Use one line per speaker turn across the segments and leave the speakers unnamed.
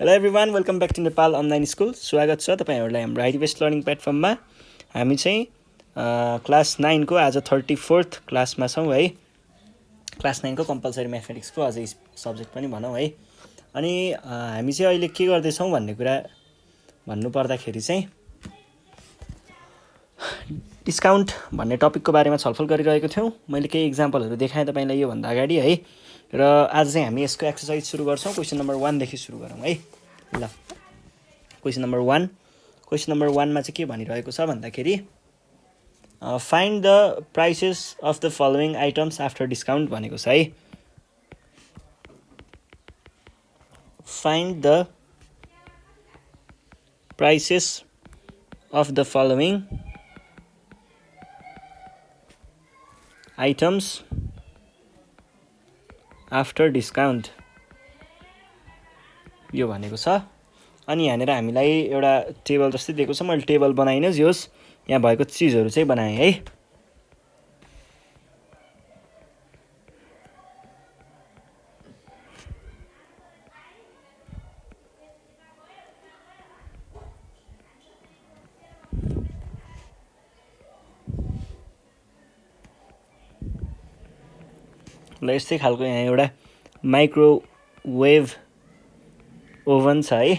Hello everyone, welcome back to Nepal online school. स्वागत छ तपाईँहरूलाई हाम्रो आइडी बेस्ट लर्निङ प्लेटफर्ममा। हामी चाहिँ क्लास 9 को आज 34th क्लासमा छौँ है। क्लास 9 को कम्पलसरी म्याथमेटिक्सको अझै सब्जेक्ट पनि भनौँ है। अनि हामी चाहिँ अहिले के गर्दैछौँ भन्ने कुरा भन्नुपर्दाखेरि चाहिँ डिस्काउन्ट भन्ने टपिकको बारेमा छलफल गरिरहेको थियौँ। मैले केही इक्जाम्पलहरू देखाएँ तपाईँलाई योभन्दा अगाडि है। र आज चाहिँ हामी यसको एक्सर्साइज सुरु गर्छौँ। क्वेसन नम्बर 1 देखि सुरु गरौँ है। ल, क्वेसन नम्बर 1 मा चाहिँ के भनिरहेको छ भन्दाखेरि find the prices of the following items after discount भनेको छ है। Find the prices of the following items after discount यो भनेको छ। अनि यहाँनिर हामीलाई एउटा टेबल जस्तै दिएको छ। मैले टेबल बनाइनँ, जोस् यहाँ भएको चिजहरू चाहिँ बनाएँ है। ल, यस्तै खालको यहाँ एउटा माइक्रोवेभ ओभन छ है।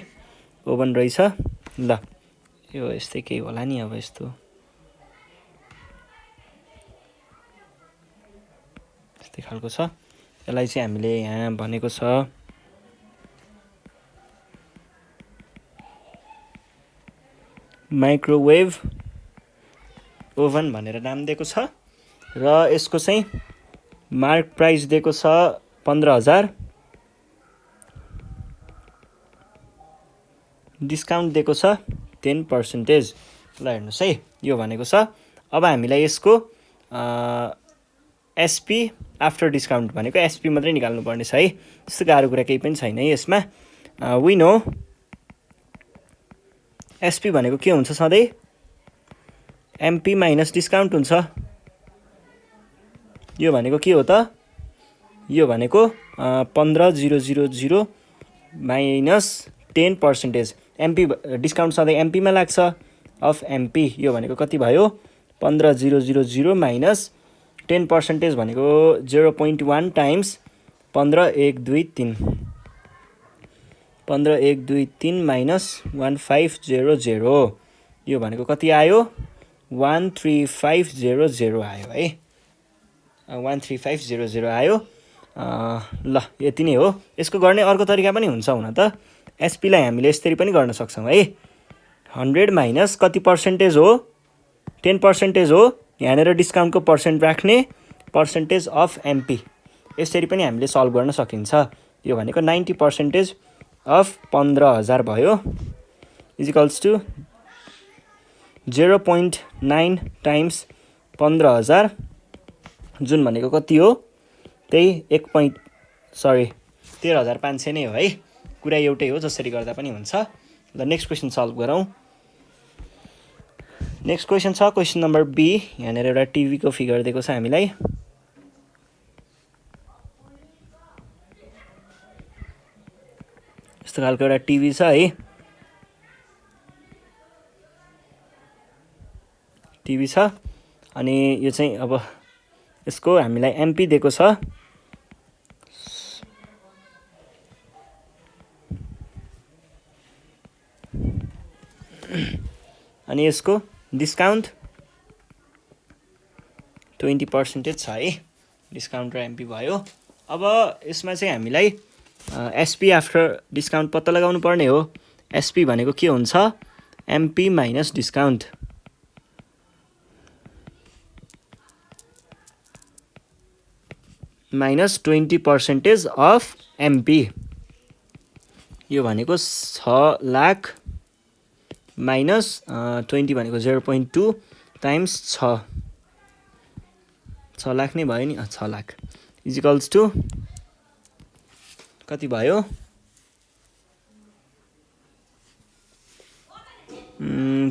ओभन रहेछ। ल, यो यस्तै केही होला नि। अब यस्तो यस्तै खालको छ। यसलाई चाहिँ हामीले यहाँ भनेको छ माइक्रोवेभ ओभन भनेर नाम दिएको छ। र यसको चाहिँ मार्क प्राइस दिएको छ 15,000। डिस्काउन्ट दिएको छ 10%। ल, हेर्नुहोस् है, यो भनेको छ। अब हामीलाई यसको एसपी आफ्टर डिस्काउन्ट भनेको एसपी मात्रै निकाल्नु पर्ने छ है। त्यस्तो गाह्रो कुरा केही पनि छैन है यसमा। वी नो एसपी भनेको के हुन्छ सधैँ? एमपी माइनस डिस्काउन्ट हुन्छ। यो भनेको के हो त? यो भनेको 15,000 माइनस 10%। एमपी डिस्काउन्ट सधैँ एमपीमा लाग्छ। अफ एमपी यो भनेको कति भयो? 15,000 माइनस 10% भनेको 0.1 टाइम्स 15,123। 15,123 माइनस 1500 यो भनेको कति आयो? 13500 आयो है। 13500 आयो। ल, यति नै हो। यसको गर्ने अर्को तरिका पनि हुन्छ हुन त। एसपीलाई हामीले यसरी पनि गर्न सक्छौँ है। 100 माइनस कति पर्सेन्टेज हो? 10% हो। यहाँनिर डिस्काउन्टको पर्सेन्ट राख्ने, पर्सेन्टेज अफ एमपी। यसरी पनि हामीले सल्भ गर्न सकिन्छ। यो भनेको 90% अफ 15,000 भयो। इजिकल्स टु 0.9 टाइम्स 15,000 जुन भनेको कति हो? त्यही 13,500 नै हो है। कुरा एउटै हो, जसरी गर्दा पनि हुन्छ। ल, नेक्स्ट क्वेसन सल्भ गरौँ। नेक्स्ट क्वेसन छ क्वेसन नम्बर बी। यहाँनिर एउटा टिभीको फिगर दिएको छ हामीलाई। यस्तो खालको एउटा टिभी छ है। टिभी छ। अनि यो चाहिँ अब यसको हामीलाई एमपी दिएको छ। अनि यसको डिस्काउन्ट 20% छ है। डिस्काउन्ट र एमपी भयो। अब यसमा चाहिँ हामीलाई एसपी आफ्टर डिस्काउन्ट पत्ता लगाउनु पर्ने हो। एसपी भनेको के हुन्छ? MP minus discount. Minus 20% of MP. यो भनेको 6 लाख माइनस 20 भनेको 0.2 टाइम्स 6 लाख नै भयो नि। 6 लाख इजिकल्स टु कति भयो?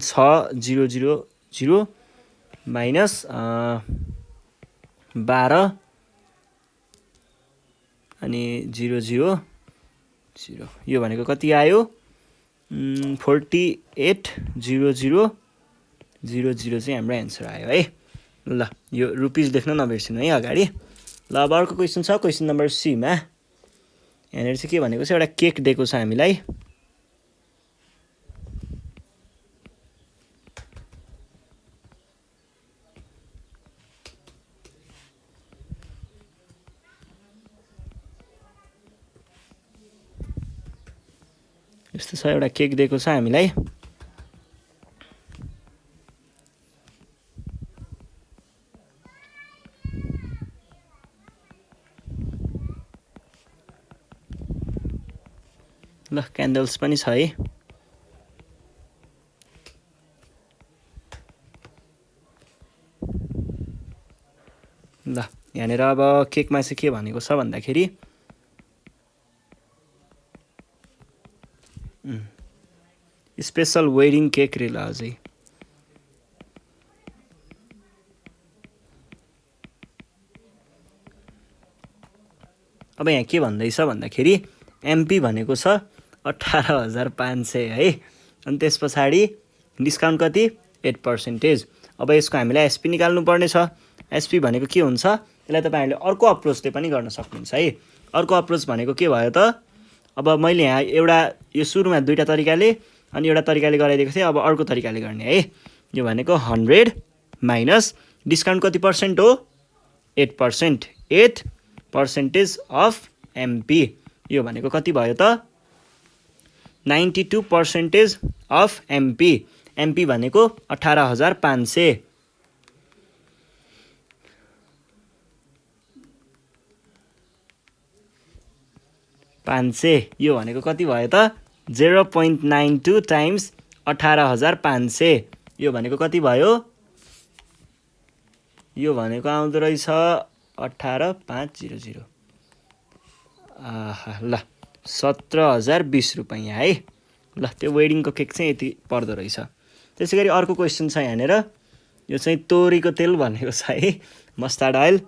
6,000 माइनस 12 अनि 00 0 यो भनेको कति आयो 48,00,00 चाहिँ हाम्रो एन्सर आयो है ल यो रुपिस लेख्न नबिर्सिनु है अगाडि ल अब अर्को क्वेसन छ क्वेसन नम्बर सी मा यहाँनिर चाहिँ के भनेको छ एउटा केक दिएको छ हामीलाई यस्तो छ एउटा केक दिएको छ हामीलाई ल क्यान्डल्स पनि छ है ल यहाँनिर अब केकमा चाहिँ के भनेको छ भन्दाखेरि स्पेशल वेडिङ केक रे ल अझै अब यहाँ के भन्दैछ भन्दाखेरि एमपी भनेको छ 18,500 है अनि त्यस पछाडि डिस्काउन्ट कति 8%। अब यसको हामीलाई एसपी निकाल्नु पर्ने छ एसपी भनेको के हुन्छ यसलाई तपाईहरुले अर्को अप्रोचले पनि गर्न सक्नुहुन्छ है अर्को अप्रोच भनेको के भयो त अब मैले यहाँ एउटा यो सुरुमा दुईटा तरिकाले अनि एउटा तरिकाले गराइदिएको थिएँ अब अर्को तरिकाले गर्ने है यो भनेको 100 माइनस डिस्काउन्ट कति पर्सेन्ट हो 8% 8% अफ एमपी यो भनेको कति भयो त 92% अफ एमपी एमपी भनेको 18,500 यो भनेको कति भयो त 0.92 टाइम्स 18,500 यो भनेको कति भयो यो भनेको आउँदो रहेछ 18,500 ल 17,020 रुपैयाँ है ल त्यो वेडिङको केक चाहिँ यति पर्दो रहेछ त्यसैगरी अर्को क्वेसन छ यहाँनिर यो चाहिँ तोरीको तेल भनेको छ है मस्टर्ड अयल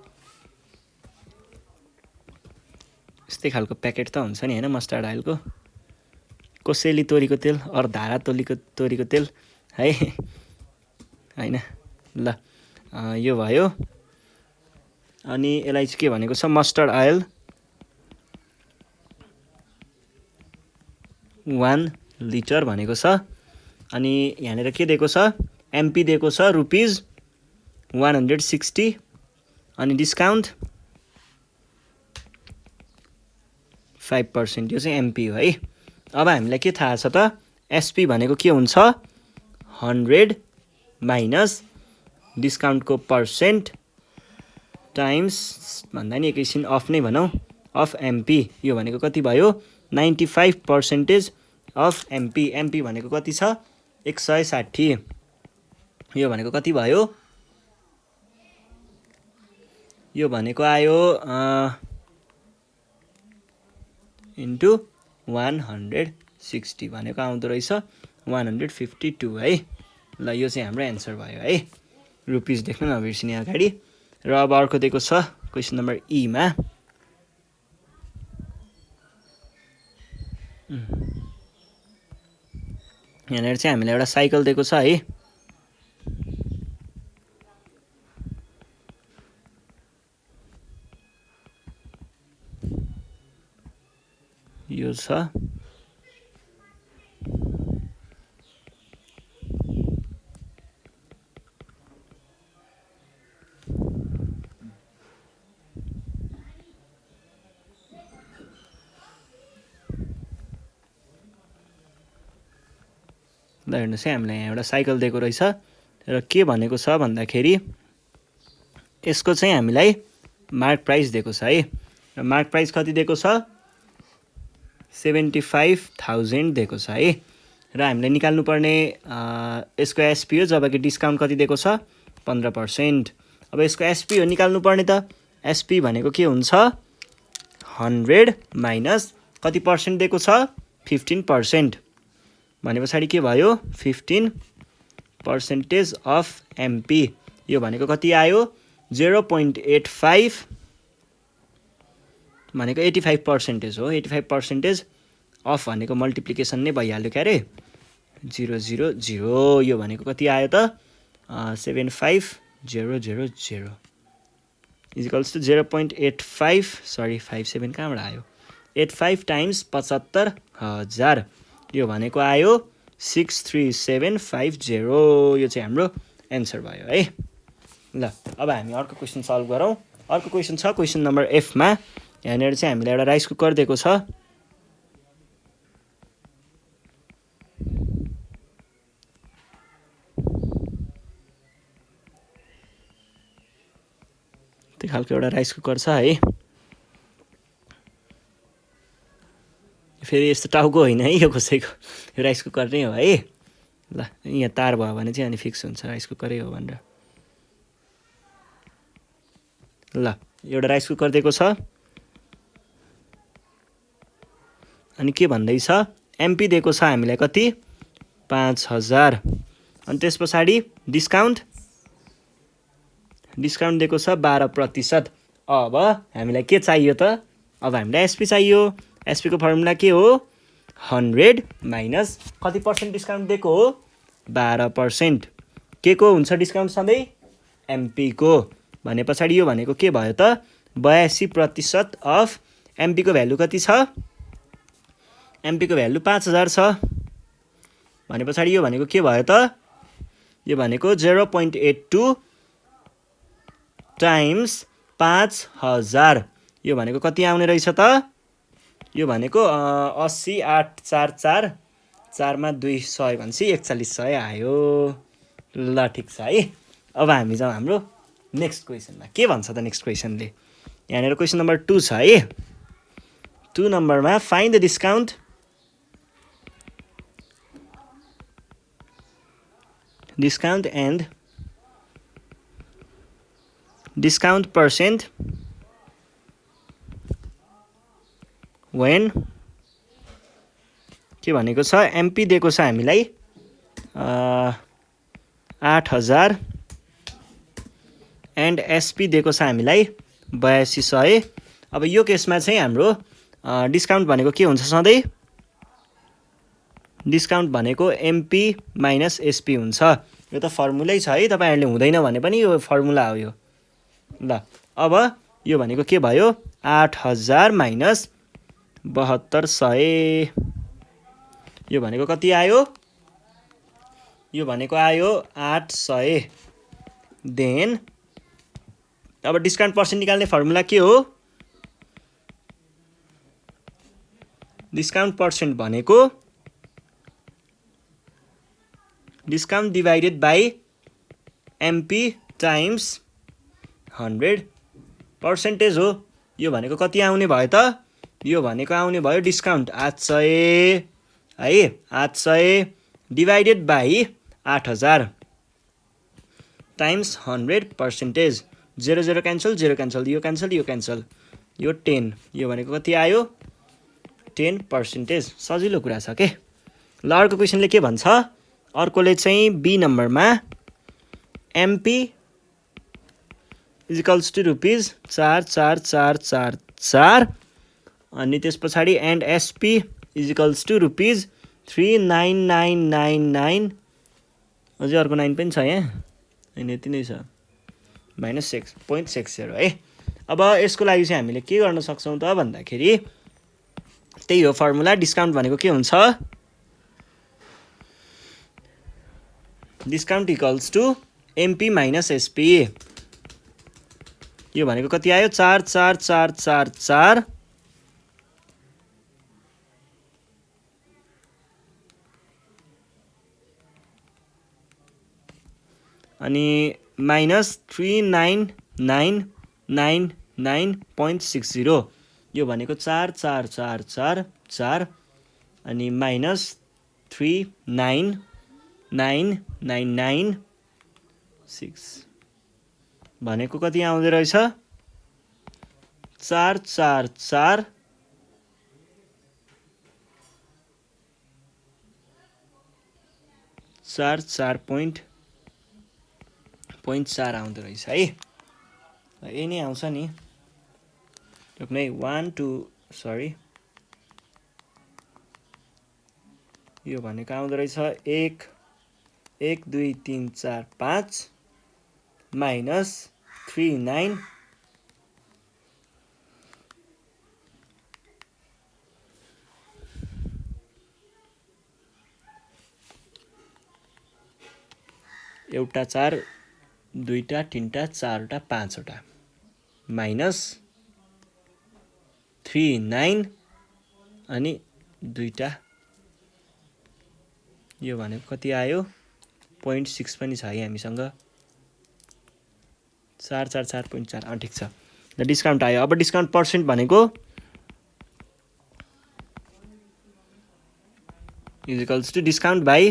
यस्तै खालको प्याकेट त हुन्छ नि हैन मस्टर्ड अयलको कोसेली तोरीको तेल धारा तोरीको तेल है हैन ल यो भयो अनि यसलाई चाहिँ के भनेको छ मस्टर्ड अयल 1 लिटर भनेको छ अनि यहाँनिर के दिएको छ एमपी दिएको छ रुपीज 160 अनि डिस्काउन्ट 5% यो चाहिँ एमपी हो है अब हामीलाई के थाहा छ त एसपी भनेको के हुन्छ 100 माइनस डिस्काउन्टको पर्सेन्ट टाइम्स भन्दा नि एकैछिन अफ नै भनौँ अफ एमपी यो भनेको कति भयो 95% अफ एमपी एमपी भनेको कति छ 160 यो भनेको कति भयो यो भनेको आयो इन्टु 160 भनेको आउँदो रहेछ 152 है ल यो चाहिँ हाम्रो एन्सर भयो है रुपिस देख्न नबिर्सिने अगाडि र अब अर्को दिएको छ क्वेसन नम्बर ई मा यहाँनिर चाहिँ हामीलाई एउटा साइकल दिएको छ है यो छ ल हेर्नुहोस् है हामीलाई यहाँ एउटा साइकल दिएको रहेछ र के भनेको छ भन्दाखेरि यसको चाहिँ हामीलाई मार्क प्राइस दिएको छ है र मार्क प्राइस कति दिएको छ 75,000 दिएको छ है र हामीले निकाल्नु पर्ने यसको एसपी हो जबकि डिस्काउन्ट कति दिएको छ 15%। अब यसको एसपी हो निकाल्नु पर्ने त एसपी भनेको के हुन्छ 100 माइनस कति पर्सेन्ट दिएको छ 15% भने पछाडि के भयो 15% अफ एमपी यो भनेको कति आयो 0.85 भनेको 85% हो 85% अफ भनेको मल्टिप्लिकेसन नै भइहाल्यो क्या अरे 0 0 0 यो भनेको कति आयो त 75000 इजिकल्स टु 0.85 सरी 57 कहाँबाट आयो 85 टाइम्स 75000 यो भनेको आयो 63750 यो चाहिँ हाम्रो एन्सर भयो है ल अब हामी अर्को क्वेसन सल्भ गरौँ अर्को क्वेसन छ क्वेसन नम्बर एफ मा यहाँनिर चाहिँ हामीलाई एउटा राइस कुकर दिएको छ त्यो खालको एउटा राइस कुकर छ है फेरि यस्तो टाउको होइन है यो कसैको यो राइस कुकर नै हो है ल यहाँ तार भयो भने चाहिँ अनि फिक्स हुन्छ राइस कुकरै हो भनेर ल एउटा राइस कुकर दिएको छ अनि के भन्दैछ एमपी दिएको छ हामीलाई कति 5000 अनि त्यस पछाडि डिस्काउन्ट दिएको छ 12%। अब हामीलाई के चाहियो त अब हामीलाई एसपी चाहियो एसपी को फर्मुला के हो 100 माइनस कति पर्सेन्ट डिस्काउन्ट दिएको हो 12%। के को हुन्छ डिस्काउन्ट सधैँ एमपी को भने पछाडि यो भनेको के भयो त 82% अफ एमपी को भ्यालु कति छ एमपी को भ्यालु 5000 छ भने पछाडि यो भनेको के भयो त यो भनेको 0.82 टाइम्स 5000 यो भनेको कति आउने रहेछ त यो भनेको 80 8 4 4 4 मा 200 भनेपछि 4100 आयो ल ठीक छ है अब हामी जाउँ हाम्रो नेक्स्ट क्वेसनमा के भन्छ त नेक्स्ट क्वेसनले यहाँनिर क्वेसन नम्बर 2 छ है 2 नम्बरमा find the discount and discount percent when के भनेको छ एमपी दिएको छ हामीलाई 8000 एन्ड एसपी दिएको छ हामीलाई 8200 अब यो केसमा चाहिँ हाम्रो डिस्काउन्ट भनेको के हुन्छ सधैँ डिस्काउन्ट भनेको एमपी माइनस एसपी हुन्छ यो त फर्मुलै छ है तपाईहरुले हुँदैन भने पनि यो फर्मुला हो यो ल अब यो भनेको के भयो 8000 माइनस 7200 यो भनेको कति आयो यो भनेको आयो 800 देन अब डिस्काउन्ट पर्सेन्ट निकाल्ने फर्मुला के हो डिस्काउन्ट पर्सेन्ट भनेको discount divided by MP times 100 percentage हो यो भनेको कति आउने भयो त यो भनेको आउने भयो डिस्काउन्ट 800 है 800 divided by 8000 times 100 percentage 0 0 cancel 0 cancel यो क्यान्सल यो क्यान्सल यो 10 यो भनेको कति आयो 10% सजिलो कुरा छ के ल अर्को क्वेसनले के भन्छ अर्कोले चाहिँ बी नम्बरमा MP is equals to rupees 444444 अनि त्यस पछाडि and SP is equals to rupees 39999 अझै अर्को 9 पनि छ यहाँ अनि यति नै छ -6.60 है अब यसको लागि चाहिँ हामीले के गर्न सक्छौं त भन्दाखेरि त्यही हो फर्मुला डिस्काउन्ट भनेको के हुन्छ discount equals to MP minus SP यो भनेको कति आयो 444444 अनि माइनस 39999.60 यो भनेको 444444 अनि माइनस 3999996 भनेको कति आउँदै रहेछ 444 44.4 आउँदो रहेछ है यही नै आउँछ नि कुनै 1 2 सरी यो भनेको आउँदो रहेछ 1 1 2 3 4 5 माइनस 3 9 एउटा 4 दुईटा तीनटा चारवटा पाँचवटा माइनस 3 9 अनि दुईटा यो भनेको कति आयो 0.6 पनि छ है हामीसँग 4 4 4.4 ठिक छ ल डिस्काउन्ट आयो अब डिस्काउन्ट पर्सेन्ट भनेको is equals to discount by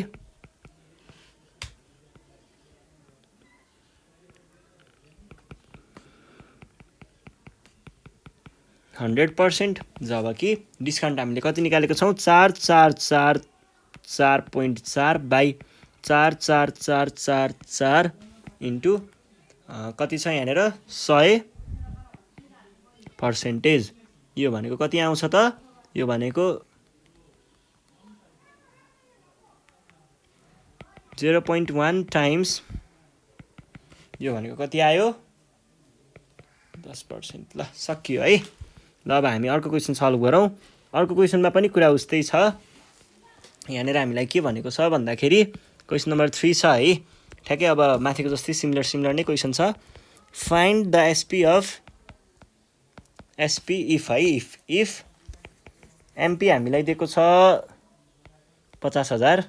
100% जबकि डिस्काउन्ट हामीले कति निकालेको छौँ 4 4 4 4.4 बाई 4 4 4 4 4 इन्टु कति छ यहाँनिर 100%। यो भनेको कति आउँछ त यो भनेको 0.1 टाइम्स यो भनेको कति आयो 10%। ल सकियो है। ल अब हामी अर्को क्वेसन सल्भ गरौँ। अर्को क्वेसनमा पनि कुरा उस्तै छ। यहाँनिर हामीलाई के भनेको छ भन्दाखेरि क्वेसन नम्बर 3 छ है। ठ्याक्कै अब माथिको जस्तै सिमिलर नै क्वेसन छ। Find the SP of SP if है इफ एमपी हामीलाई दिएको छ 50,000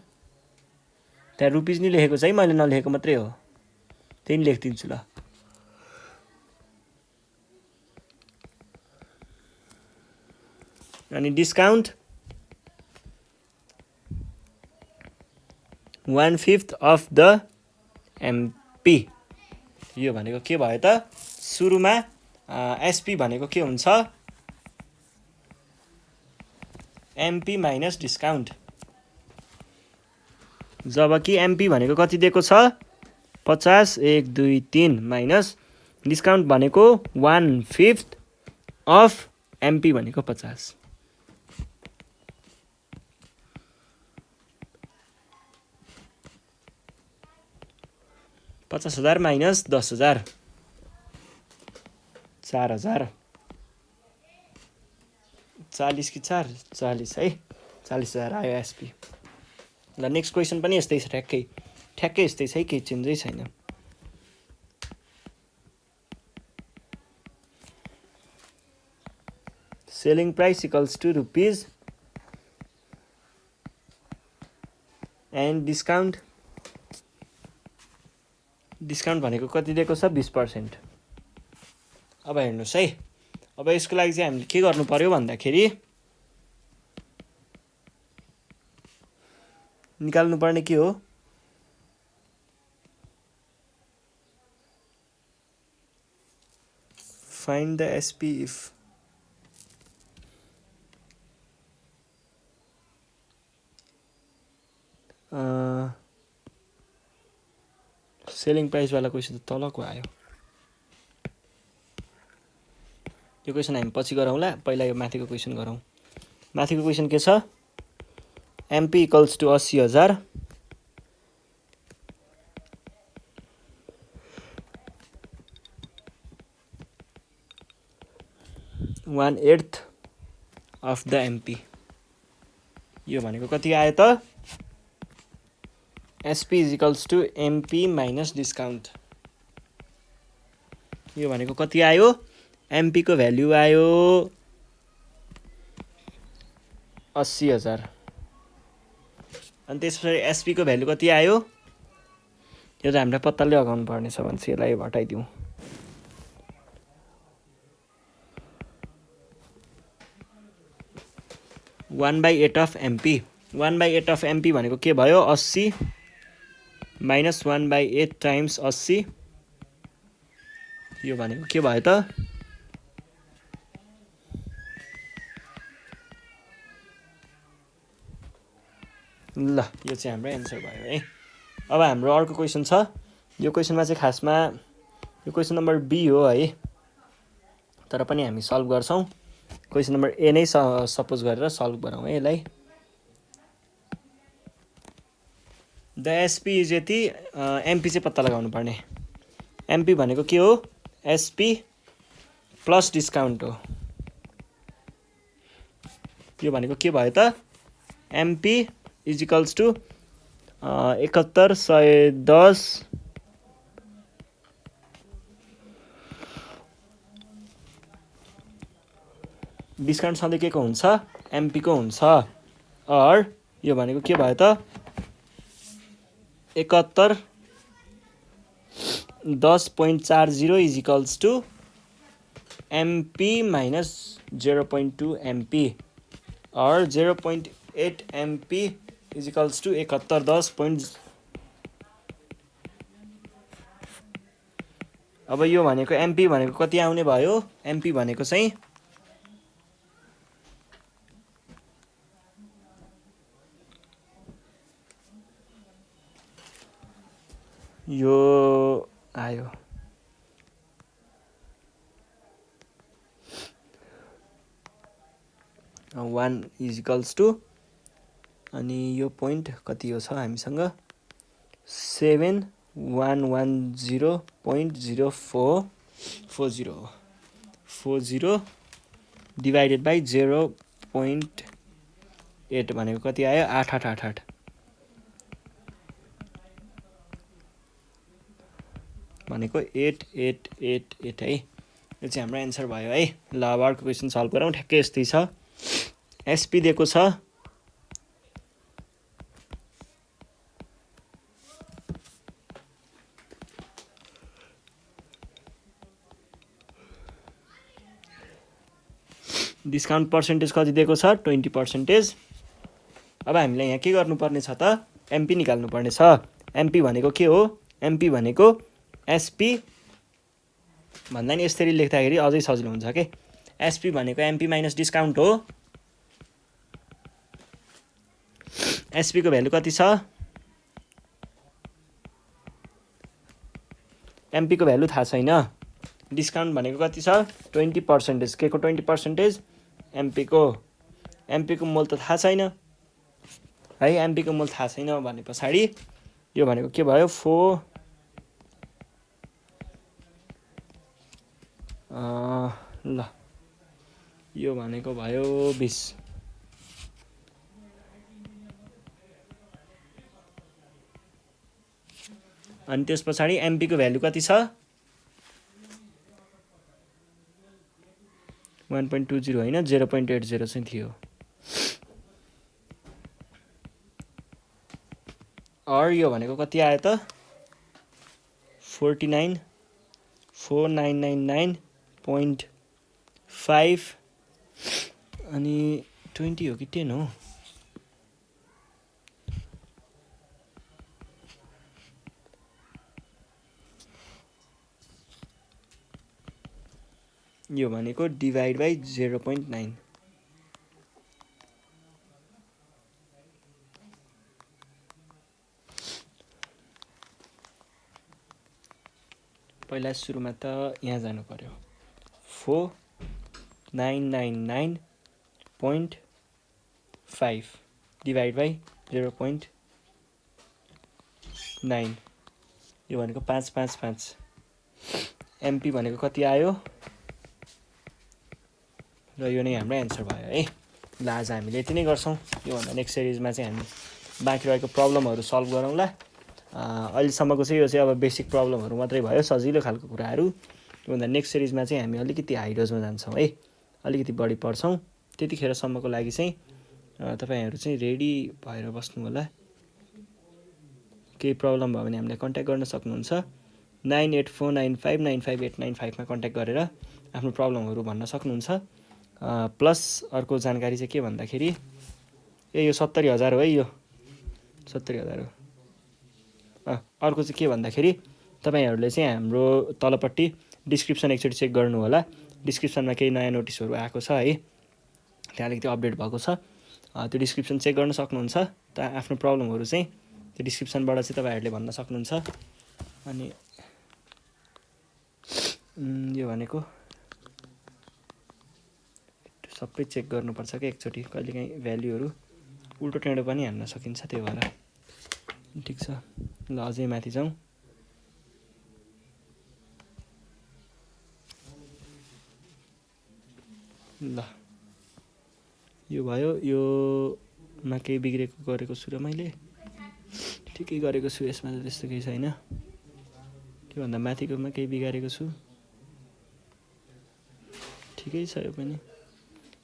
त्यहाँ रुपिज नि लेखेको छ है, मैले नलेखेको मात्रै हो, त्यही लेखिदिन्छु ल। अनि डिस्काउन्ट 1/5 अफ द एमपी। यो भनेको के भयो त सुरुमा एसपी भनेको के हुन्छ एमपी माइनस डिस्काउन्ट, जबकि एमपी भनेको कति दिएको छ 50 1 2 3 माइनस डिस्काउन्ट भनेको 1/5 अफ एमपी भनेको 50। $50,000 माइनस 10,000 4,000 40 कि 4 40 है 40,000 आयो एसपी। ल नेक्स्ट क्वेसन पनि यस्तै छ, ठ्याक्कै यस्तै छ है, केही चेन्जै छैन। Selling price equals to rupees and discount भनेको कति दिएको छ 20%। अब हेर्नुहोस् है, अब यसको लागि चाहिँ हामीले के गर्नु पर्यो भन्दाखेरि निकाल्नु पर्ने के हो find the SP if selling price वाला क्वेसन त तलको आयो। यो क्वेसन हामी पछि गरौँला, पहिला यो माथिको क्वेसन गरौँ। माथिको क्वेसन के छ MP equals to 80,000 1/8 of the MP. यो भनेको कति आयो त SP is equals to MP minus discount. यो भनेको कति आयो एमपी को भ्याल्यु आयो 80,000 अनि त्यसपछि एसपी को भ्याल्यु कति आयो यो त हामीलाई पत्ताले लगाउनु पर्ने छ भने यसलाई हटाइदिउँ। वन बाई एट अफ एमपी भनेको के भयो 80 माइनस 1/8 टाइम्स 80। यो भनेको के भयो त ल यो चाहिँ हाम्रो एन्सर भयो है। अब हाम्रो अर्को क्वेसन छ। यो क्वेसनमा चाहिँ खासमा यो क्वेसन नम्बर बी हो है, तर पनि हामी सल्भ गर्छौँ। क्वेसन नम्बर ए नै सपोज गरेर सल्भ गरौँ है यसलाई। द एसपी इज यति, एमपी चाहिँ पत्ता लगाउनु पर्ने। एमपी भनेको के हो? एसपी प्लस डिस्काउन्ट हो। यो भनेको के भयो त? MP is equals to 7110 discount सधैँ के को हुन्छ? एमपी को हुन्छ। अर यो भनेको के भयो त? 7110.40 is equals to MP minus 0.2 MP और 0.8 एमपी इज इक्वल्स टु 7110. अब यो भनेको एमपी भनेको कति आउने भयो? एमपी भनेको चाहिँ यो आयो 1 इज इक्वल्स टु, अनि यो पोइन्ट कति हो छ हामीसँग? 7110.0440 डिभाइडेड बाई 0.8 भनेको कति आयो? 8888 भनेको 8888 है। यो चाहिँ हाम्रो एन्सर भयो है। ल अब अर्को क्वेसन सल्भ गरौँ। ठ्याक्कै यस्तै छ। एसपी दिएको छ, डिस्काउन्ट पर्सेन्टेज कति दिएको छ? 20%। अब हामीलाई यहाँ के गर्नुपर्ने छ त? एमपी निकाल्नुपर्ने छ। एमपी भनेको के हो? एमपी भनेको एसपी भन्दा नि यसरी लेख्दाखेरि अझै सजिलो हुन्छ के। एसपी भनेको एमपी माइनस डिस्काउन्ट हो। एसपी को भ्यालु कति छ? एमपी को भ्यालु थाहा छैन। डिस्काउन्ट भनेको कति छ? 20%। के को 20%? एमपी को। एमपी को मोल त थाहा छैन है। एमपी को मोल थाहा छैन भने पछाडि यो भनेको के भयो? 4 ल यो भनेको भयो 20। अनि त्यस पछाडि एमपी को भ्यालु कति छ? 1.20 होइन, 0.80 चाहिँ थियो। और यो भनेको कति आयो त? 49,4999.5 अनि 20 हो कि 10 हो? यो भनेको डिभाइड बाई 0.9। पहिला सुरुमा त यहाँ जानु पर्यो। 4999.5 डिभाइड बाई 0.9। यो भनेको 555। एमपी भनेको कति आयो? र यो नै हाम्रो एन्सर भयो है। ल आज हामीले यति नै गर्छौँ। योभन्दा नेक्स्ट सिरिजमा चाहिँ हामी बाँकी रहेको प्रब्लमहरू सल्भ गरौँला। अहिलेसम्मको चाहिँ यो चाहिँ अब बेसिक प्रब्लमहरू मात्रै भयो, सजिलो खालको कुराहरू। योभन्दा नेक्स्ट सिरिजमा चाहिँ हामी अलिकति हाई डोजमा जान्छौँ है, अलिकति बढी पढ्छौँ। त्यतिखेरसम्मको लागि चाहिँ तपाईँहरू चाहिँ रेडी भएर बस्नु होला। केही प्रब्लम भयो भने हामीलाई कन्ट्याक्ट गर्न सक्नुहुन्छ। 9849595895 मा कन्ट्याक्ट गरेर आफ्नो प्रब्लमहरू भन्न सक्नुहुन्छ। प्लस अर्को जानकारी चाहिँ के भन्दाखेरि यो 70,000 हो है। यो 70,000 हो। अर्को चाहिँ के भन्दाखेरि तपाईँहरूले चाहिँ हाम्रो तलपट्टि डिस्क्रिप्सन एकचोटि चेक गर्नु होला। डिस्क्रिप्सनमा केही नयाँ नोटिसहरू आएको छ है, त्यहाँ अलिकति अपडेट भएको छ। त्यो डिस्क्रिप्सन चेक गर्न सक्नुहुन्छ। त आफ्नो प्रब्लमहरू चाहिँ त्यो डिस्क्रिप्सनबाट चाहिँ तपाईँहरूले भन्न सक्नुहुन्छ। अनि यो भनेको सबै चेक गर्नुपर्छ कि एकचोटि, कहिलेकाहीँ भ्याल्युहरू उल्टो टेढो पनि हान्न सकिन्छ। त्यही भएर ठिक छ ल अझै माथि जाउँ ल यो भयो योमा केही बिग्रेको गरेको छु र मैले ठिकै गरेको छु यसमा त त्यस्तो केही छैन त्योभन्दा माथिकोमा केही बिगारेको छु ठिकै छ यो पनि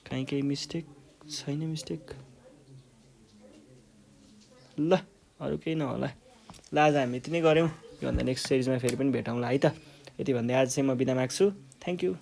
कहीँ केही मिस्टेक छैन मिस्टेक ल अरू केही नहोला ल आज हामी यति नै गऱ्यौँ योभन्दा नेक्स्ट सिरिजमा फेरि पनि भेटौँला है त यति भन्दै आज चाहिँ म बिदा माग्छु थ्याङ्क यू